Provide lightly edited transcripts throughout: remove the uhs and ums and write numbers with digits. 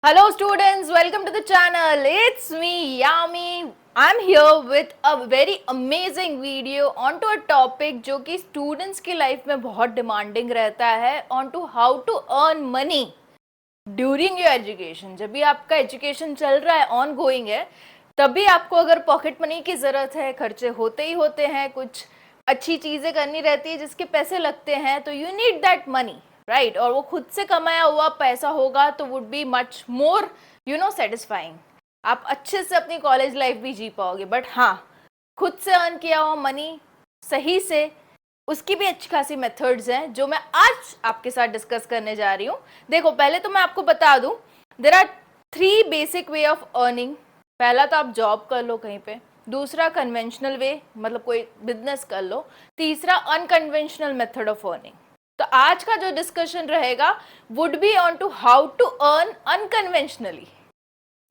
Hello students, welcome to the channel. It's me Yami. I'm here with a very amazing video onto a topic जो कि students की life में बहुत demanding रहता है onto how to earn money during your education. जब भी आपका education चल रहा है ongoing है तभी आपको अगर pocket money की ज़रूरत है, खर्चे होते ही होते हैं, कुछ अच्छी चीज़ें करनी रहती है जिसके पैसे लगते हैं तो you need that money. Right और वो खुद से कमाया हुआ पैसा होगा तो would be much more satisfying. आप अच्छे से अपनी कॉलेज लाइफ भी जी पाओगे। बट हाँ, खुद से अर्न किया हुआ मनी सही से, उसकी भी अच्छी खासी मेथड्स हैं जो मैं आज आपके साथ डिस्कस करने जा रही हूँ। देखो, पहले तो मैं आपको बता दूं, there are 3 basic way of earning. पहला तो आप जॉब कर लो कहीं पे, दूसरा कन्वेंशनल वे मतलब कोई बिजनेस कर लो, तीसरा अनकन्वेंशनल मेथड ऑफ अर्निंग। तो आज का जो डिस्कशन रहेगा would be on to how to earn unconventionally,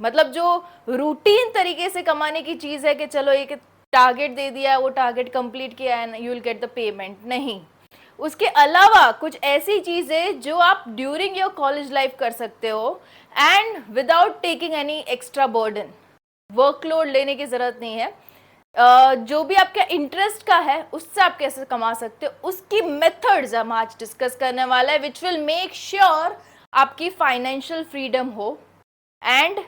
मतलब जो रूटीन तरीके से कमाने की चीज है कि चलो एक टारगेट दे दिया, वो टारगेट कंप्लीट किया है, you will get the payment. नहीं, उसके अलावा कुछ ऐसी चीजें जो आप ड्यूरिंग योर कॉलेज लाइफ कर सकते हो and without taking any extra burden. Workload लेने की जरूरत नहीं है। जो भी आपका इंटरेस्ट का है उससे आप कैसे कमा सकते हो, उसकी मेथड्स हम आज डिस्कस करने वाला है, विच विल मेक श्योर आपकी फाइनेंशियल फ्रीडम हो एंड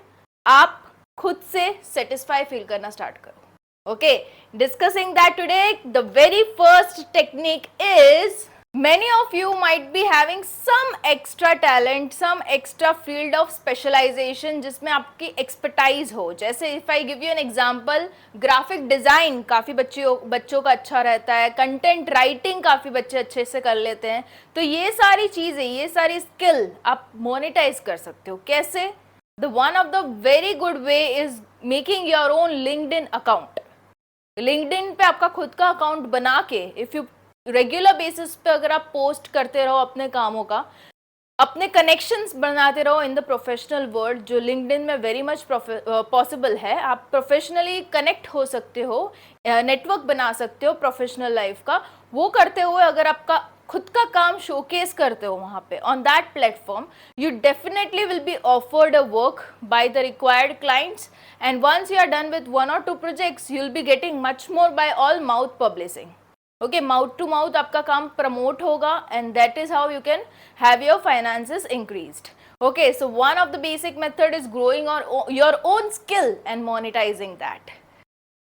आप खुद से सेटिस्फाई फील करना स्टार्ट करो। Okay, discussing that today, the very first technique is, many of you might be having some extra talent, some extra field of specialization जिसमें आपकी expertise हो। जैसे if I give you an example, graphic design काफ़ी बच्चों का अच्छा रहता है, content writing काफ़ी बच्चे अच्छे से कर लेते हैं। तो ये सारी चीज़ें, ये सारी skill आप monetize कर सकते हो। कैसे? The one of the very good way is making your own LinkedIn account। LinkedIn पे आपका खुद का अकाउंट बना के इफ़ यू रेगुलर बेसिस पे अगर आप पोस्ट करते रहो अपने कामों का, अपने कनेक्शंस बनाते रहो इन द प्रोफेशनल वर्ल्ड, जो लिंक्डइन में वेरी मच पॉसिबल है। आप प्रोफेशनली कनेक्ट हो सकते हो, नेटवर्क बना सकते हो प्रोफेशनल लाइफ का। वो करते हुए अगर आपका खुद का काम शोकेस करते हो वहाँ पे on that platform, you definitely will be offered a work by the required clients and once you are done with 1 or 2 projects you will be getting much more by all mouth publishing. Okay, mouth to mouth आपका काम promote होगा and that is how you can have your finances increased. Okay, so one of the basic method is growing your own skill and monetising that.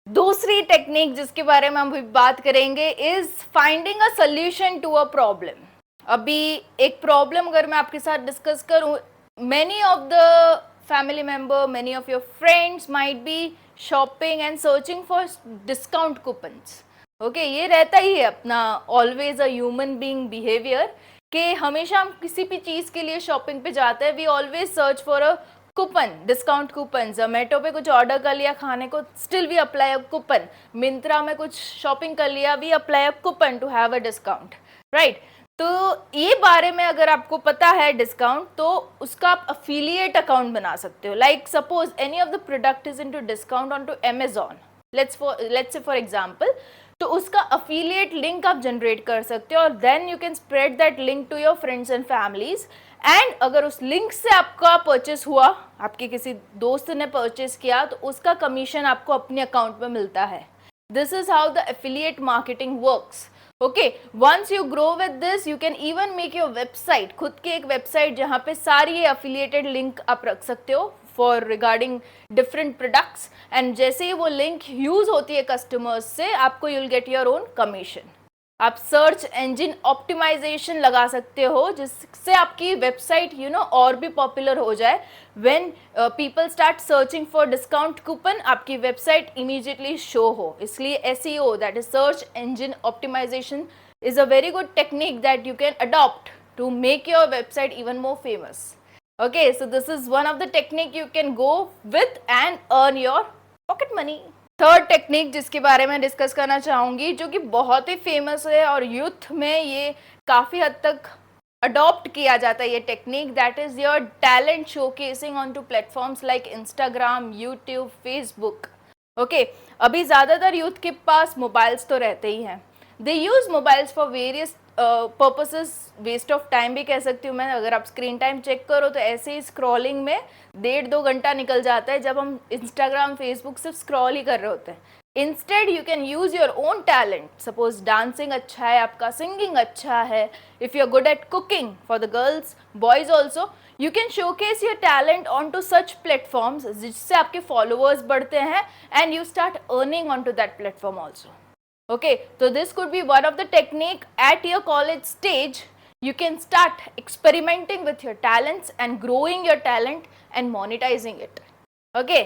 दूसरी technique जिसके बारे में हम भी बात करेंगे is finding a solution to a problem. अभी एक प्रॉब्लम अगर मैं आपके साथ डिस्कस करूं, many of the family member, many of your friends might be shopping and searching for discount coupons। Okay, ये रहता ही है अपना always a human being behaviour कि हमेशा हम किसी भी चीज़ के लिए शॉपिंग पे जाते हैं, we always search for a coupon, discount coupon. Zomato पे कुछ ऑर्डर कर लिया खाने को, still we apply a coupon. Myntra में कुछ शॉपिंग कर लिया, we apply a coupon to have a discount, right. तो ये बारे में अगर आपको पता है डिस्काउंट, तो उसका आप अफिलिएट अकाउंट बना सकते हो। Like suppose any of the product is into discount on to Amazon, let's say for example, तो उसका अफिलिएट लिंक आप जनरेट कर सकते हो और then you can spread that link to your friends and families. And अगर उस link से आपका परचेस हुआ, आपके किसी दोस्त ने परचेस किया, तो उसका कमीशन आपको अपने अकाउंट में मिलता है। This is how the affiliate marketing works. Okay, once you grow with this, you can even make your website, खुद की एक वेबसाइट जहाँ पे सारी ये अफिलिएटेड लिंक आप रख सकते हो for regarding different products. And जैसे ही वो लिंक यूज होती है कस्टमर्स से, आपको you will get your own commission. आप सर्च इंजन ऑप्टिमाइजेशन लगा सकते हो जिससे आपकी वेबसाइट और भी पॉपुलर हो जाए। When people start searching for discount coupon, आपकी वेबसाइट इमीडिएटली शो हो। इसलिए SEO, that is search engine optimization, is a very good technique that you can adopt to make your website even more famous. Okay, so this is one of the technique you can go with and earn your pocket money। Third technique जिसके बारे में discuss करना चाहूँगी, जो कि बहुत ही famous है और यूथ में ये काफ़ी हद तक अडॉप्ट किया जाता है ये technique, that is your talent showcasing on to platforms like Instagram, YouTube, Facebook. Okay, अभी ज़्यादातर यूथ के पास मोबाइल्स तो रहते ही हैं। They use mobiles for various purposes waste of time भी कह सकती हूँ मैं। अगर आप स्क्रीन टाइम चेक करो तो ऐसे ही स्क्रॉलिंग में 1.5-2 घंटा निकल जाता है, जब हम इंस्टाग्राम फेसबुक सिर्फ स्क्रॉल ही कर रहे होते हैं। Instead you can use your own talent. Suppose dancing अच्छा है आपका, सिंगिंग अच्छा है, if you are good at cooking, for the girls boys also, you can showcase your talent on to such platforms, जिससे आपके फॉलोअर्स बढ़ते हैं and you start earning onto that platform also. Okay, so this could be one of the technique at your college stage. You can start experimenting with your talents and growing your talent and monetizing it. Okay,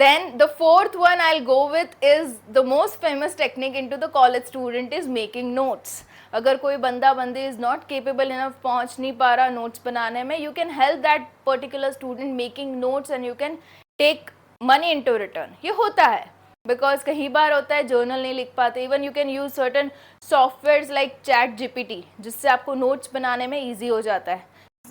then the fourth one I'll go with is the most famous technique into the college student is making notes. अगर कोई बंदा बंदी is not capable enough, पहुंच नहीं पा रहा notes बनाने में, you can help that particular student making notes and you can take money into return. ये होता है बिकॉज कई बार होता है जर्नल नहीं लिख पाते। Even you can use certain software like chat GPT, जिससे आपको नोट्स बनाने में ईजी हो जाता है,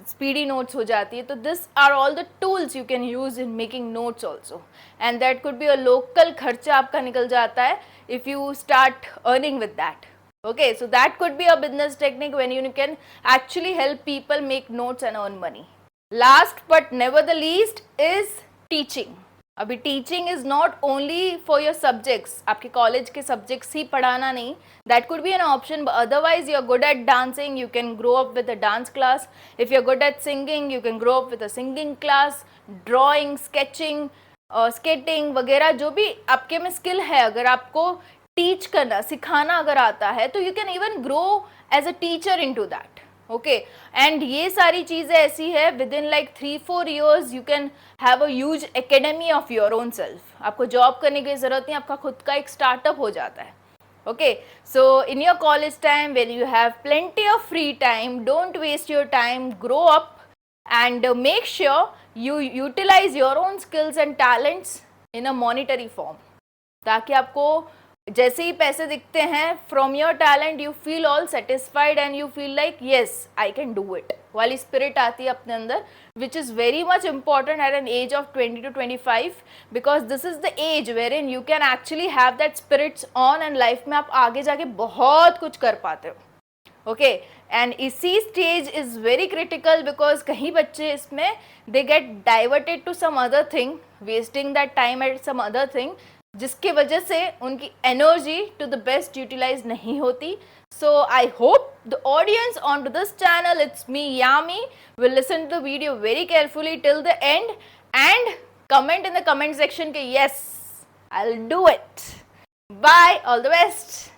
स्पीडी नोट्स हो जाती है। तो this are all the tools you can use in making notes also, and that could be a local खर्चा आपका निकल जाता है if you start earning with that. Okay, so that could be a business technique when you can actually help people make notes and earn money. Last but never the least is teaching. अभी teaching is not only for your subjects, आपके college के subjects ही पढ़ाना नहीं, that could be an option. Otherwise you are good at dancing, you can grow up with a dance class. If you are good at singing, you can grow up with a singing class. Drawing, sketching, skating वगैरह जो भी आपके में skill है, अगर आपको teach करना, सिखाना अगर आता है, तो you can even grow as a teacher into that. Okay, and ये सारी चीज़ें ऐसी है within like 3-4 years you can have a huge academy of your own self. आपको जॉब करने की ज़रूरत नहीं, आपका खुद का एक स्टार्टअप हो जाता है। Okay, so in your college time when you have plenty of free time, don't waste your time, grow up and make sure you utilise your own skills and talents in a monetary form, ताकि आपको जैसे ही पैसे दिखते हैं from your talent you feel all satisfied and you feel like yes I can do it, वाली spirit आती है अपने अंदर, which is very much important at an age of 20 to 25, because this is the age wherein you can actually have that spirits on and life में आप आगे जाके बहुत कुछ कर पाते हो। ओके, एंड इसी stage is very critical because कहीं बच्चे इसमें they get diverted to some other thing, wasting that time at some other thing, जिसके वजह से उनकी energy to the best utilise नहीं होती। सो आई hope the audience on to this channel, it's me Yami, will listen to the video very carefully till the end and comment in the comment section कि yes, I'll do it. Bye, all the best.